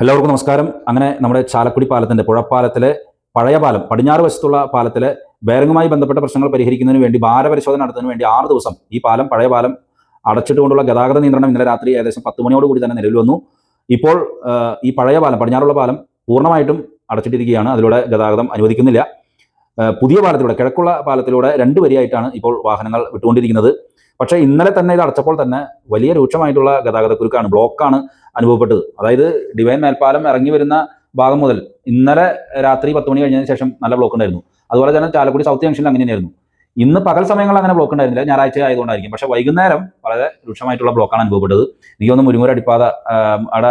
എല്ലാവർക്കും നമസ്കാരം. അങ്ങനെ നമ്മുടെ ചാലക്കുടി പാലത്തിന്റെ പുഴപ്പാലത്തിലെ പഴയ പാലം പടിഞ്ഞാറ് വശത്തുള്ള പാലത്തിലെ ബെയറിംഗുമായി ബന്ധപ്പെട്ട പ്രശ്നങ്ങൾ പരിഹരിക്കുന്നതിന് വേണ്ടി ഭാരപരിശോധന നടത്തുന്നതിന് വേണ്ടി 6 ദിവസം ഈ പഴയ പാലം അടച്ചിട്ടുകൊണ്ടുള്ള ഗതാഗത നിയന്ത്രണം ഇന്നലെ രാത്രി ഏകദേശം 10 മണിയോട് കൂടി തന്നെ നിലവിൽ വന്നു. ഇപ്പോൾ ഈ പഴയ പാലം പടിഞ്ഞാറുള്ള പാലം പൂർണ്ണമായിട്ടും അടച്ചിട്ടിരിക്കുകയാണ്. അതിലൂടെ ഗതാഗതം അനുവദിക്കുന്നില്ല. പുതിയ പാലത്തിലൂടെ കിഴക്കുള്ള പാലത്തിലൂടെ 2 വരിയായിട്ടാണ് ഇപ്പോൾ വാഹനങ്ങൾ വിട്ടുകൊണ്ടിരിക്കുന്നത്. പക്ഷേ ഇന്നലെ തന്നെ ഇത് അടച്ചപ്പോൾ തന്നെ വലിയ രൂക്ഷമായിട്ടുള്ള ഗതാഗതക്കുരുക്കാണ്, ബ്ലോക്കാണ് അനുഭവപ്പെട്ടത്. അതായത് ഡിവൈൻ മേൽപ്പാലം ഇറങ്ങി വരുന്ന ഭാഗം മുതൽ ഇന്നലെ രാത്രി 10 മണി കഴിഞ്ഞതിന് ശേഷം നല്ല ബ്ലോക്ക് ഉണ്ടായിരുന്നു. അതുപോലെ തന്നെ ചാലക്കുടി സൗത്ത് ജംഗ്ഷനിൽ അങ്ങനെ തന്നെയായിരുന്നു. ഇന്ന് പകൽ സമയങ്ങളിൽ അങ്ങനെ ബ്ലോക്ക് ഉണ്ടായിരുന്നില്ല, ഞായറാഴ്ച ആയതുകൊണ്ടായിരിക്കും. പക്ഷേ വൈകുന്നേരം വളരെ രൂക്ഷമായിട്ടുള്ള ബ്ലോക്കാണ് അനുഭവപ്പെട്ടത്. എനിക്ക് തോന്നുന്നു മുരിങ്ങൂർ അടിപ്പാത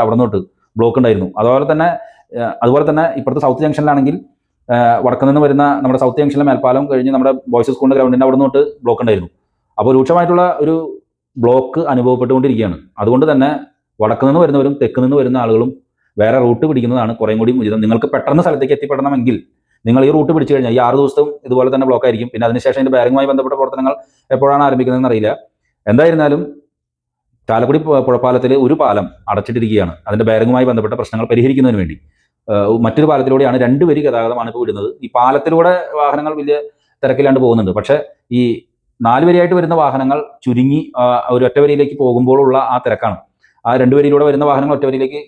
അവിടെ തൊട്ട് ബ്ലോക്ക് ഉണ്ടായിരുന്നു. അതുപോലെ തന്നെ ഇപ്പോഴത്തെ സൗത്ത് ജംഗ്ഷനിലാണെങ്കിൽ വടക്ക് നിന്ന് വരുന്ന നമ്മുടെ സൗത്ത് ജംഗ്ഷനിലെ മേൽപ്പാലം കഴിഞ്ഞ് നമ്മുടെ ബോയ്സ് സ്കൂളിൻ്റെ ഗ്രൗണ്ടിൻ്റെ അവിടെ തൊട്ട് ബ്ലോക്ക് ഉണ്ടായിരുന്നു. അപ്പോൾ രൂക്ഷമായിട്ടുള്ള ഒരു ബ്ലോക്ക് അനുഭവപ്പെട്ടുകൊണ്ടിരിക്കുകയാണ്. അതുകൊണ്ട് തന്നെ വടക്ക് നിന്ന് വരുന്നവരും തെക്ക് നിന്ന് വരുന്ന ആളുകളും വേറെ റൂട്ട് പിടിക്കുന്നതാണ് കുറേയും കൂടി ഉചിതം. നിങ്ങൾക്ക് പെട്ടെന്ന് സ്ഥലത്തേക്ക് എത്തിപ്പെടണമെങ്കിൽ നിങ്ങൾ ഈ റൂട്ട് പിടിച്ചു കഴിഞ്ഞാൽ ഈ 6 ദിവസവും ഇതുപോലെ തന്നെ ബ്ലോക്ക് ആയിരിക്കും. പിന്നെ അതിനുശേഷം ഇതിൻ്റെ ബെയറിംഗുമായി ബന്ധപ്പെട്ട പ്രവർത്തനങ്ങൾ എപ്പോഴാണ് ആരംഭിക്കുന്നതെന്ന് അറിയില്ല. എന്തായിരുന്നാലും ചാലക്കുടി പുഴപ്പാലത്തിൽ ഒരു പാലം അടച്ചിട്ടിരിക്കുകയാണ്. അതിൻ്റെ ബെയറിംഗുമായി ബന്ധപ്പെട്ട പ്രശ്നങ്ങൾ പരിഹരിക്കുന്നതിന് വേണ്ടി മറ്റൊരു പാലത്തിലൂടെയാണ് 2 വരി ഗതാഗതമാണ് ഇപ്പോൾ വിടുന്നത്. ഈ പാലത്തിലൂടെ വാഹനങ്ങൾ വലിയ തിരക്കില്ലാണ്ട് പോകുന്നുണ്ട്. പക്ഷേ ഈ 4 വരിയായിട്ട് വരുന്ന വാഹനങ്ങൾ ചുരുങ്ങി ഒരു ഒറ്റ വരിയിലേക്ക് പോകുമ്പോഴുള്ള ആ തിരക്കാണ്. ആ 2 വരിയിലൂടെ വരുന്ന വാഹനങ്ങൾ ഒറ്റ വരിയിലേക്ക്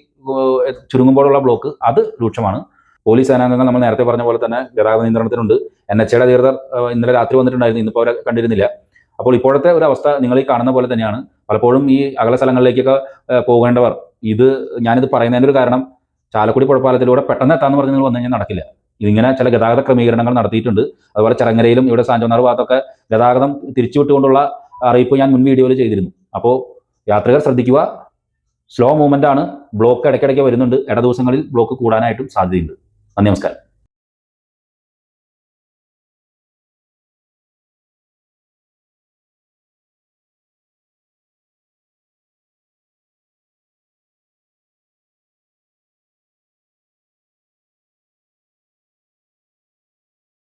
ചുരുങ്ങുമ്പോഴുള്ള ബ്ലോക്ക് അത് രൂക്ഷമാണ്. പോലീസ് സേനാംഗങ്ങൾ നമ്മൾ നേരത്തെ പറഞ്ഞ പോലെ തന്നെ ഗതാഗത നിയന്ത്രണത്തിനുണ്ട്. NHAയുടെ അധികൃതർ ഇന്നലെ രാത്രി വന്നിട്ടുണ്ടായിരുന്നു, ഇന്നിപ്പോൾ അവരെ കണ്ടിരുന്നില്ല. അപ്പോൾ ഇപ്പോഴത്തെ ഒരു അവസ്ഥ നിങ്ങൾ ഈ കാണുന്ന പോലെ തന്നെയാണ്. പലപ്പോഴും ഈ അകല സ്ഥലങ്ങളിലേക്കൊക്കെ പോകേണ്ടവർ ഞാനിത് പറയുന്നതിൻ്റെ ഒരു കാരണം, ചാലക്കുടി പുഴപ്പാലത്തിലൂടെ പെട്ടെന്ന് എത്താമെന്ന് പറഞ്ഞ് നിങ്ങൾ വന്നു കഴിഞ്ഞാൽ നടക്കില്ല. ഇതിങ്ങനെ ചില ഗതാഗത ക്രമീകരണങ്ങൾ നടത്തിയിട്ടുണ്ട്. അതുപോലെ ചരങ്ങരയിലും ഇവിടെ സാഞ്ചോനാർ ഭാഗത്തൊക്കെ ഗതാഗതം തിരിച്ചുവിട്ടുകൊണ്ടുള്ള അറിയിപ്പ് ഞാൻ മുൻ വീഡിയോയിൽ ചെയ്തിരുന്നു. അപ്പോൾ യാത്രികർ ശ്രദ്ധിക്കുക. സ്ലോ മൂവ്മെന്റ് ആണ്. ബ്ലോക്ക് ഇടയ്ക്കിടയ്ക്ക് വരുന്നുണ്ട്. ഇട ദിവസങ്ങളിൽ ബ്ലോക്ക് കൂടാനായിട്ടും സാധ്യതയുണ്ട്. നന്ദി, നമസ്കാരം.